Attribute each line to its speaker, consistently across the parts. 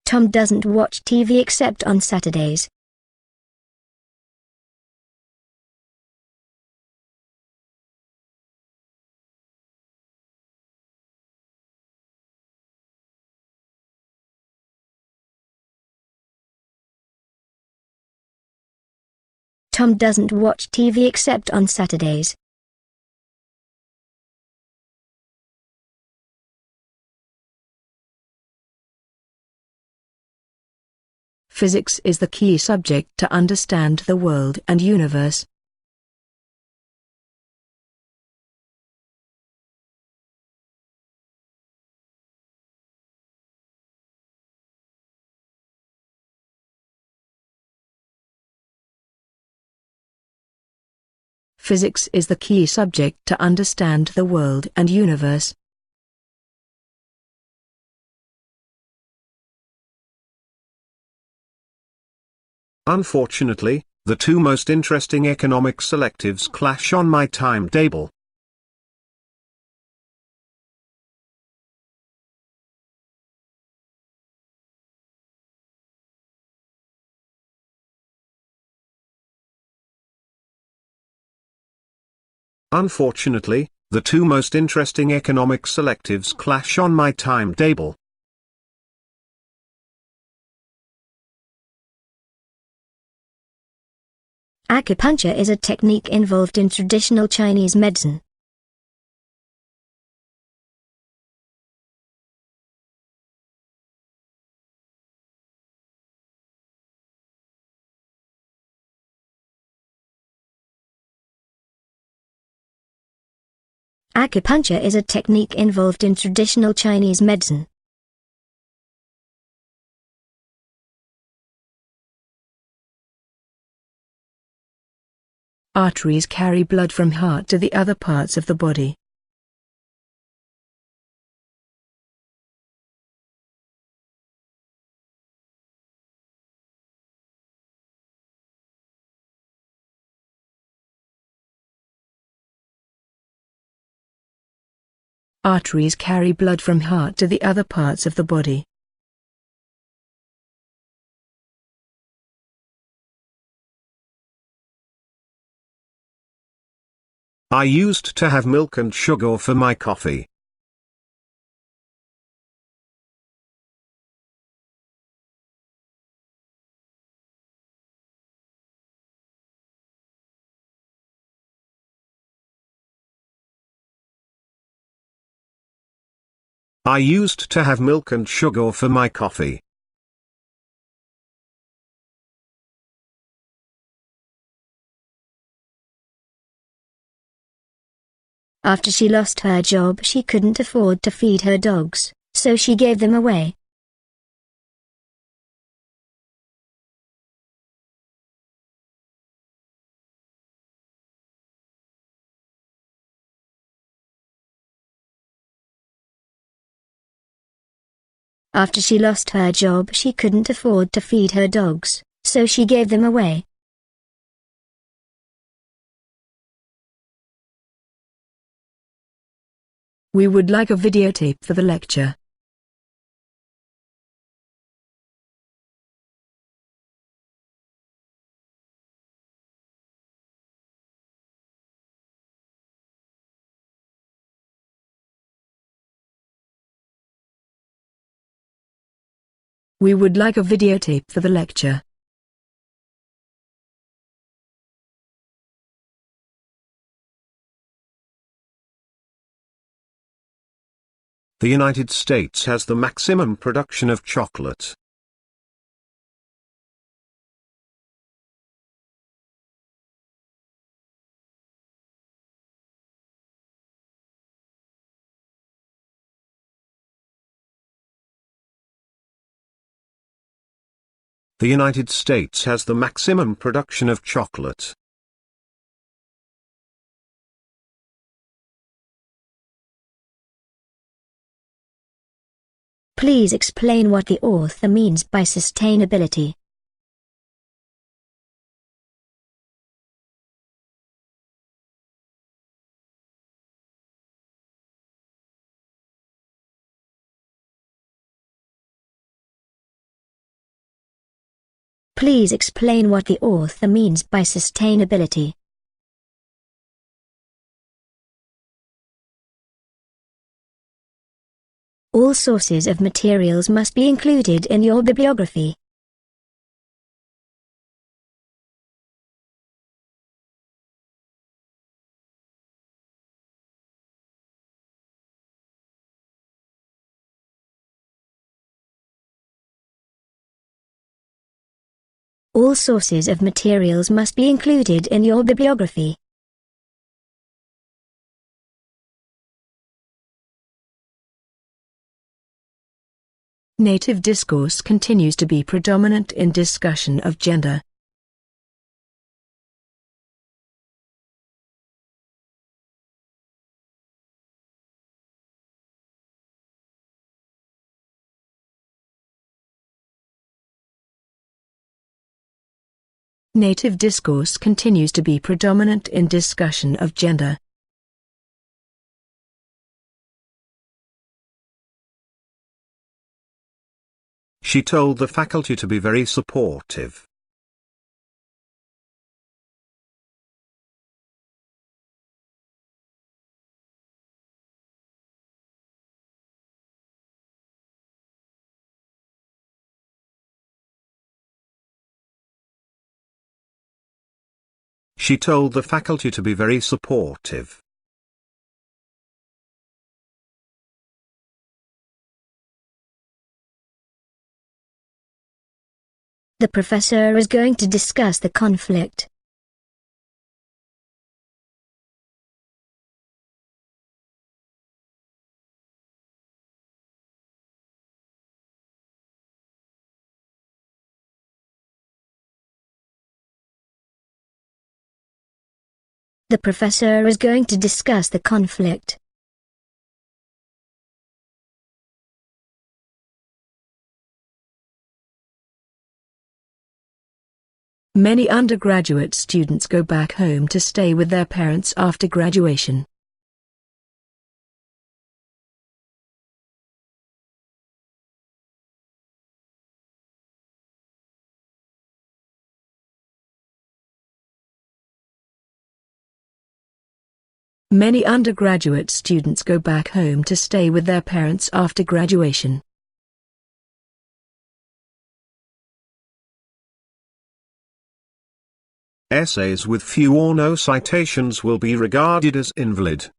Speaker 1: Tom doesn't watch TV except on Saturdays. Tom doesn't watch TV except on Saturdays.
Speaker 2: Physics is the key subject to understand the world and universe. Physics is the key subject to understand the world and universe.
Speaker 3: Unfortunately, the two most interesting economics electives clash on my timetable. Unfortunately, the two most interesting economics electives clash on my timetable.
Speaker 1: Acupuncture is a technique involved in traditional Chinese medicine. Acupuncture is a technique involved in traditional Chinese medicine.
Speaker 2: Arteries carry blood from heart to the other parts of the body. Arteries carry blood from heart to the other parts of the body.
Speaker 3: I used to have milk and sugar for my coffee. I used to have milk and sugar for my coffee.
Speaker 1: After she lost her job, she couldn't afford to feed her dogs, so she gave them away. After she lost her job, she couldn't afford to feed her dogs, so she gave them away.
Speaker 2: We would like a videotape for the lecture. We would like a videotape for the lecture.
Speaker 3: The United States has the maximum production of chocolate. The United States has the maximum production of chocolate.
Speaker 1: Please explain what the author means by sustainability. Please explain what the author means by sustainability. All sources of materials must be included in your bibliography. All sources of materials must be included in your bibliography.
Speaker 2: Native discourse continues to be predominant in discussion of gender. Native discourse continues to be predominant in discussion of gender.
Speaker 3: She told the faculty to be very supportive. She told the faculty to be very supportive.
Speaker 1: The professor is going to discuss the conflict. The professor is going to discuss the conflict.
Speaker 2: Many undergraduate students go back home to stay with their parents after graduation. Many undergraduate students go back home to stay with their parents after graduation.
Speaker 3: Essays with few or no citations will be regarded as invalid.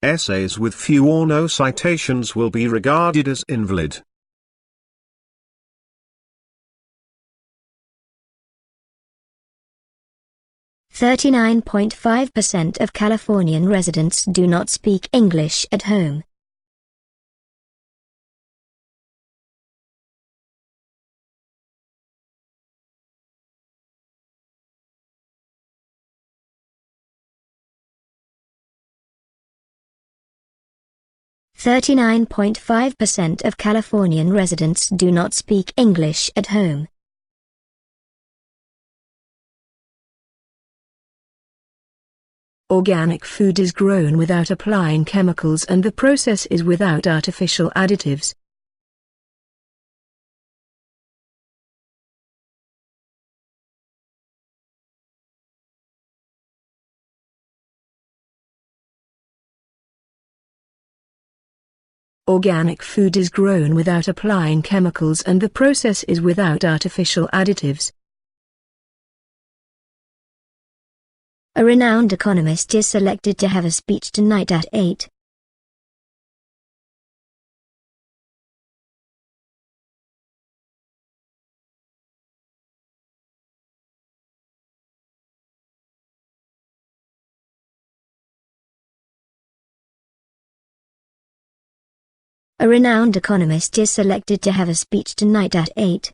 Speaker 3: Essays with few or no citations will be regarded as invalid.
Speaker 1: .5% of Californian residents do not speak English at home. .5% of Californian residents do not speak English at home.
Speaker 2: Organic food is grown without applying chemicals and the process is without artificial additives. Organic food is grown without applying chemicals and the process is without artificial additives.
Speaker 1: A renowned economist is selected to have a speech tonight at 8. A renowned economist is selected to have a speech tonight at 8.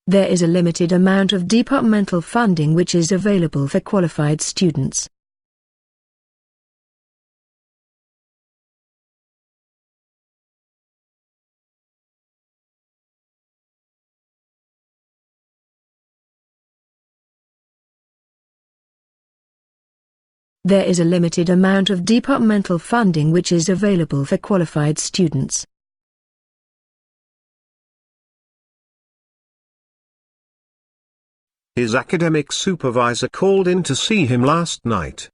Speaker 2: There is a limited amount of departmental funding which is available for qualified students. There is a limited amount of departmental funding which is available for qualified students.
Speaker 3: His academic supervisor called in to see him last night.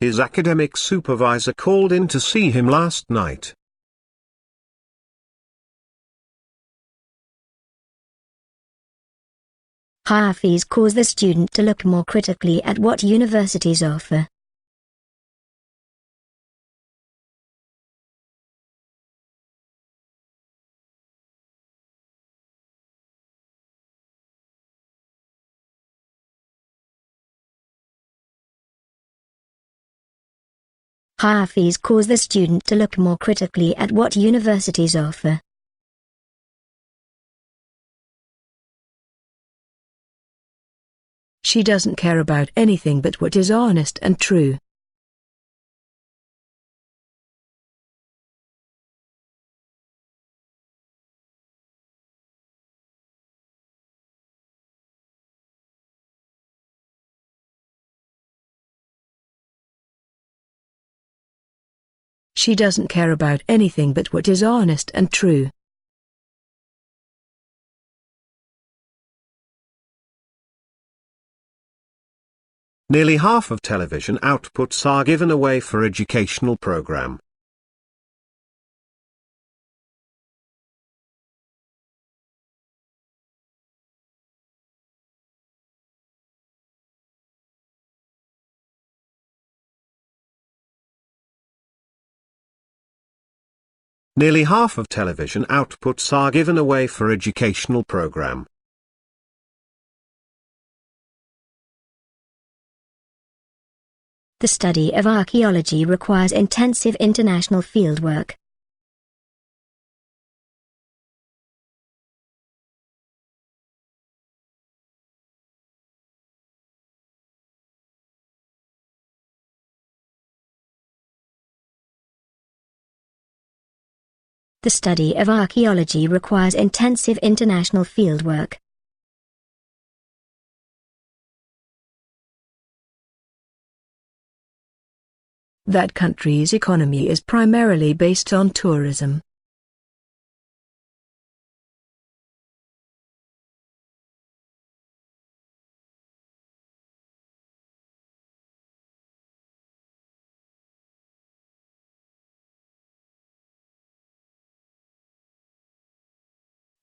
Speaker 3: His academic supervisor called in to see him last night.
Speaker 1: Higher fees cause the student to look more critically at what universities offer. Higher fees cause the student to look more critically at what universities offer.
Speaker 2: She doesn't care about anything but what is honest and true. She doesn't care about anything but what is honest and true.
Speaker 3: Nearly half of television outputs are given away for educational program. Nearly half of television outputs are given away for educational program.
Speaker 1: The study of archaeology requires intensive international fieldwork. The study of archaeology requires intensive international fieldwork.
Speaker 2: That country's economy is primarily based on tourism.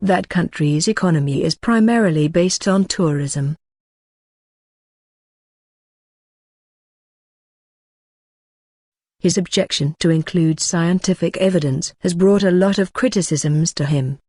Speaker 2: That country's economy is primarily based on tourism. His objection to include scientific evidence has brought a lot of criticisms to him.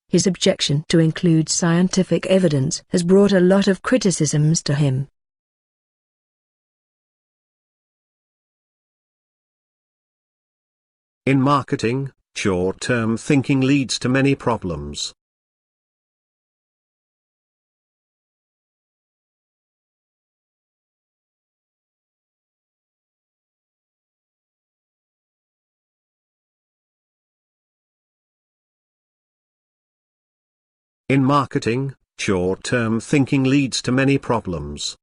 Speaker 2: His objection to include scientific evidence has brought a lot of criticisms to him.
Speaker 3: In marketing, short-term thinking leads to many problems. In marketing, short-term thinking leads to many problems.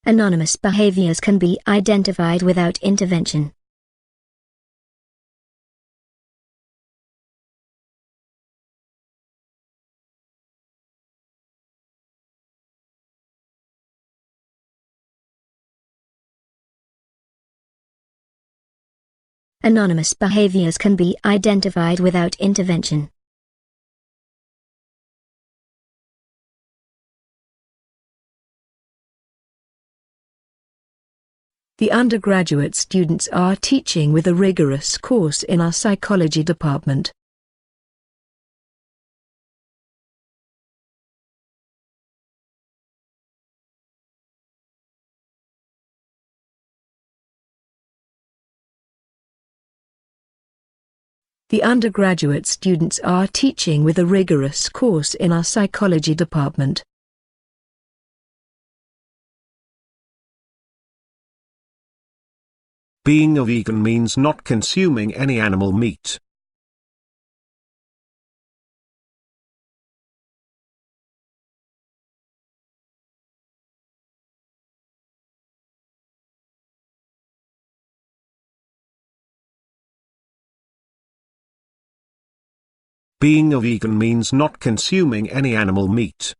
Speaker 1: Anonymous behaviors can be identified without intervention. Anonymous behaviors can be identified without intervention.
Speaker 2: The undergraduate students are teaching with a rigorous course in our psychology department. The undergraduate students are teaching with a rigorous course in our psychology department.
Speaker 3: Being a vegan means not consuming any animal meat. Being a vegan means not consuming any animal meat.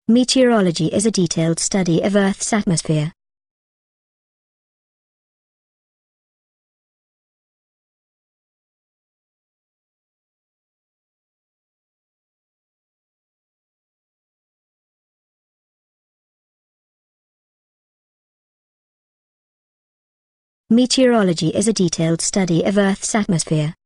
Speaker 1: Meteorology is a detailed study of Earth's atmosphere. Meteorology is a detailed study of Earth's atmosphere.